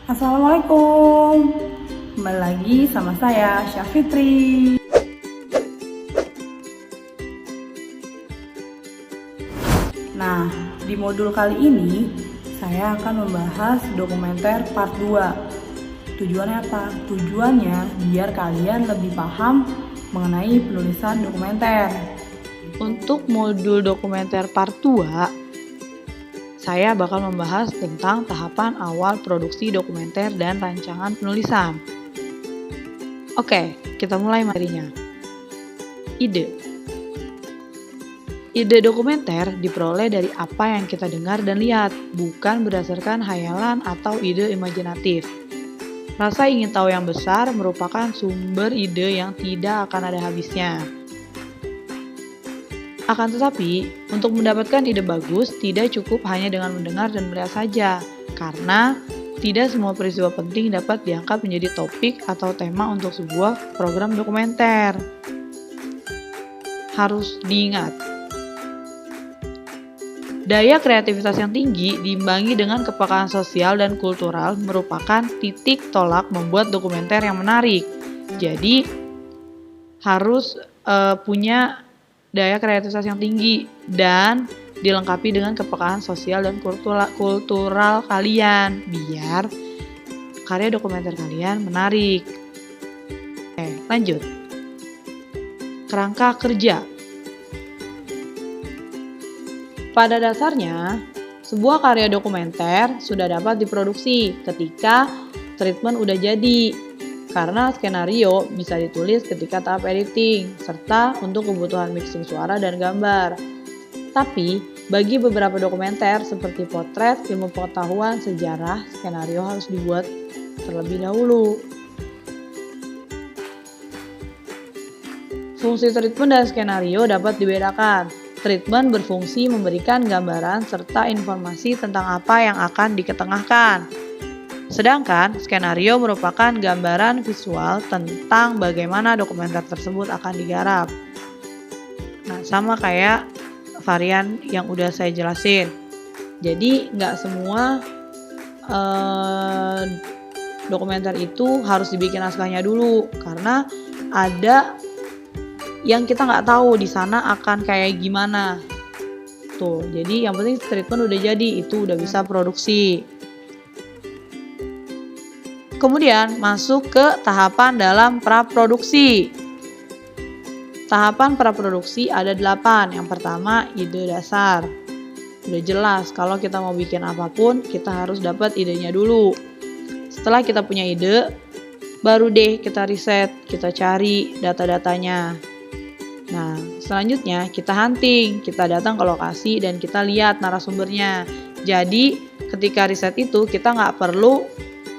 Assalamualaikum. Kembali lagi sama saya Syafitri. Nah, di modul kali ini saya akan membahas dokumenter part 2. Tujuannya apa? Tujuannya biar kalian lebih paham mengenai penulisan dokumenter. Untuk modul dokumenter part 2, saya bakal membahas tentang tahapan awal produksi dokumenter dan rancangan penulisan. Oke, kita mulai materinya. Ide. Ide dokumenter diperoleh dari apa yang kita dengar dan lihat, bukan berdasarkan hayalan atau ide imajinatif. Rasa ingin tahu yang besar merupakan sumber ide yang tidak akan ada habisnya. Akan tetapi, untuk mendapatkan ide bagus tidak cukup hanya dengan mendengar dan melihat saja, karena tidak semua peristiwa penting dapat diangkat menjadi topik atau tema untuk sebuah program dokumenter. Harus diingat, daya kreativitas yang tinggi diimbangi dengan kepekaan sosial dan kultural merupakan titik tolak membuat dokumenter yang menarik. Jadi, harus punya daya kreativitas yang tinggi dan dilengkapi dengan kepekaan sosial dan kultural kalian biar karya dokumenter kalian menarik. Oke, lanjut. Kerangka kerja. Pada dasarnya, sebuah karya dokumenter sudah dapat diproduksi ketika treatment udah jadi. Karena skenario bisa ditulis ketika tahap editing, serta untuk kebutuhan mixing suara dan gambar. Tapi, bagi beberapa dokumenter seperti potret, ilmu pengetahuan, sejarah, skenario harus dibuat terlebih dahulu. Fungsi treatment dan skenario dapat dibedakan. Treatment berfungsi memberikan gambaran serta informasi tentang apa yang akan diketengahkan. Sedangkan skenario merupakan gambaran visual tentang bagaimana dokumenter tersebut akan digarap. Nah, sama kayak varian yang udah saya jelasin. Jadi, nggak semua dokumenter itu harus dibikin naskahnya dulu, karena ada yang kita nggak tahu di sana akan kayak gimana. Tuh, jadi yang penting treatment udah jadi, itu udah bisa produksi. Kemudian masuk ke tahapan dalam praproduksi. Tahapan praproduksi ada 8. Yang pertama, ide dasar. Udah jelas kalau kita mau bikin apapun, kita harus dapat idenya dulu. Setelah kita punya ide, baru deh kita riset, kita cari data-datanya. Nah, selanjutnya kita hunting, kita datang ke lokasi dan kita lihat narasumbernya. Jadi, ketika riset itu kita nggak perlu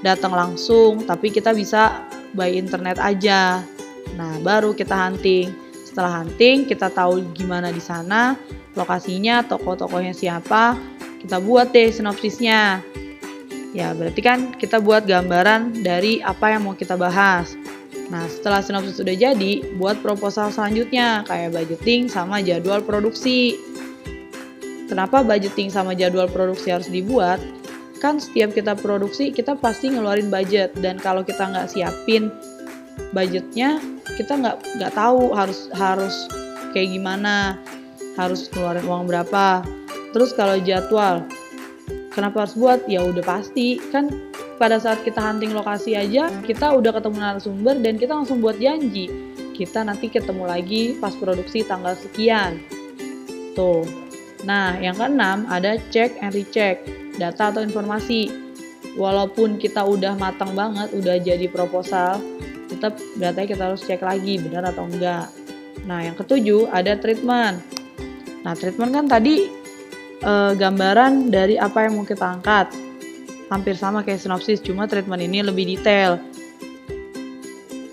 datang langsung, tapi kita bisa by internet aja. Nah, baru kita hunting. Setelah hunting, kita tahu gimana di sana, lokasinya, tokoh-tokohnya siapa, kita buat deh sinopsisnya. Ya, berarti kan kita buat gambaran dari apa yang mau kita bahas. Nah, setelah sinopsis sudah jadi, buat proposal selanjutnya, kayak budgeting sama jadwal produksi. Kenapa budgeting sama jadwal produksi harus dibuat? Kan setiap kita produksi, kita pasti ngeluarin budget. Dan kalau kita nggak siapin budgetnya, kita nggak tahu harus kayak gimana, harus ngeluarin uang berapa. Terus kalau jadwal, kenapa harus buat? Ya udah pasti, kan pada saat kita hunting lokasi aja, kita udah ketemu narasumber dan kita langsung buat janji. Kita nanti ketemu lagi pas produksi tanggal sekian. Tuh. Nah, yang keenam ada check and recheck, data atau informasi. Walaupun kita udah matang banget, udah jadi proposal, tetap datanya kita harus cek lagi benar atau enggak. Nah, yang ketujuh ada treatment. Nah, treatment kan tadi gambaran dari apa yang mau kita angkat. Hampir sama kayak sinopsis, cuma treatment ini lebih detail.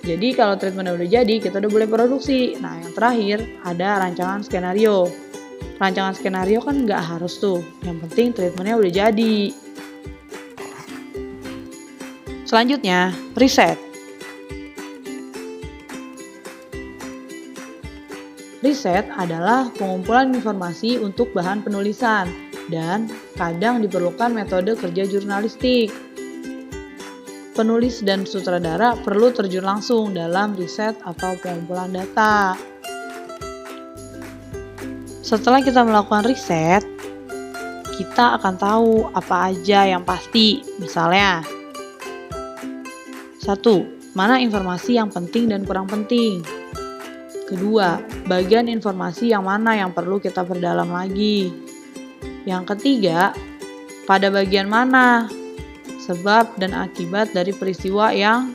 Jadi kalau treatment udah jadi, kita udah boleh produksi. Nah, yang terakhir ada rancangan skenario. Rancangan skenario kan nggak harus tuh, yang penting treatmentnya udah jadi. Selanjutnya, riset. Riset adalah pengumpulan informasi untuk bahan penulisan dan kadang diperlukan metode kerja jurnalistik. penulis dan sutradara perlu terjun langsung dalam riset atau pengumpulan data. Setelah kita melakukan riset, kita akan tahu apa aja yang pasti. Misalnya, 1. Mana informasi yang penting dan kurang penting. 2. Bagian informasi yang mana yang perlu kita perdalam lagi. Yang ketiga, pada bagian mana sebab dan akibat dari peristiwa yang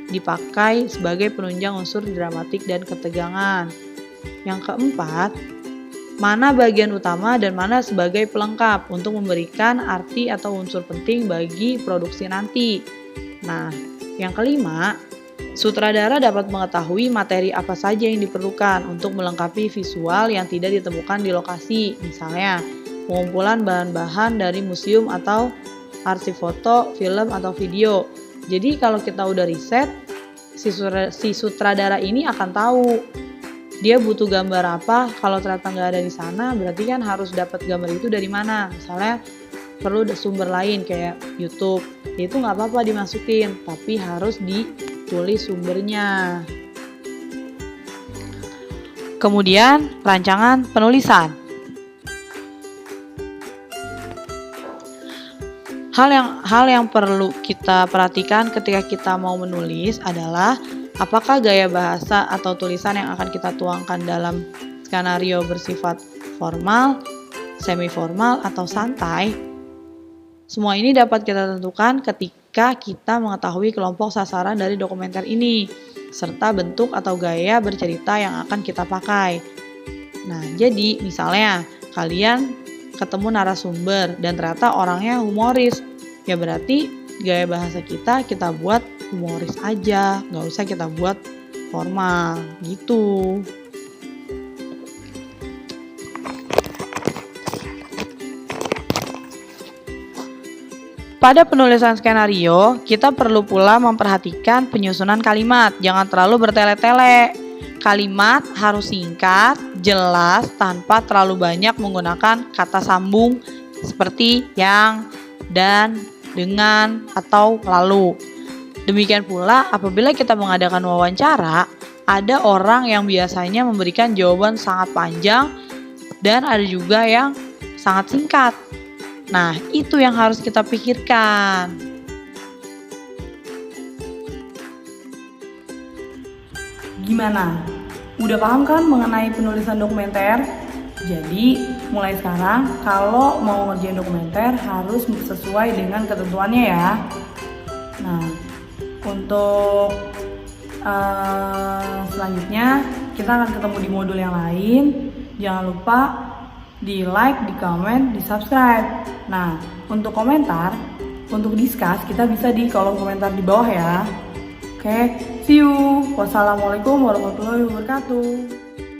dipakai sebagai penunjang unsur dramatik dan ketegangan. Yang keempat, mana bagian utama dan mana sebagai pelengkap untuk memberikan arti atau unsur penting bagi produksi nanti. Nah, yang kelima, sutradara dapat mengetahui materi apa saja yang diperlukan untuk melengkapi visual yang tidak ditemukan di lokasi. Misalnya, pengumpulan bahan-bahan dari museum atau arsip foto, film, atau video. Jadi kalau kita udah riset, si sutradara ini akan tahu dia butuh gambar apa. Kalau ternyata nggak ada di sana, berarti kan harus dapat gambar itu dari mana. Misalnya perlu ada sumber lain kayak YouTube, itu nggak apa-apa dimasukin, tapi harus ditulis sumbernya. Kemudian rancangan penulisan. Hal yang perlu kita perhatikan ketika kita mau menulis adalah apakah gaya bahasa atau tulisan yang akan kita tuangkan dalam skenario bersifat formal, semi formal, atau santai. Semua ini dapat kita tentukan ketika kita mengetahui kelompok sasaran dari dokumenter ini, serta bentuk atau gaya bercerita yang akan kita pakai. Nah, jadi misalnya kalian ketemu narasumber dan ternyata orangnya humoris, ya berarti gaya bahasa kita buat humoris aja, nggak usah kita buat formal gitu. Pada penulisan skenario, kita perlu pula memperhatikan penyusunan kalimat, jangan terlalu bertele-tele. Kalimat harus singkat, jelas, tanpa terlalu banyak menggunakan kata sambung seperti yang, dan, dengan, atau lalu. Demikian pula apabila kita mengadakan wawancara, ada orang yang biasanya memberikan jawaban sangat panjang dan ada juga yang sangat singkat. Nah, itu yang harus kita pikirkan. Gimana? Udah paham kan mengenai penulisan dokumenter? Jadi, mulai sekarang kalau mau ngerjain dokumenter harus sesuai dengan ketentuannya ya. Nah, untuk selanjutnya kita akan ketemu di modul yang lain. Jangan lupa di like, di komen, di subscribe. Nah, untuk komentar, untuk discuss kita bisa di kolom komentar di bawah ya. Oke, see you. Wassalamualaikum warahmatullahi wabarakatuh.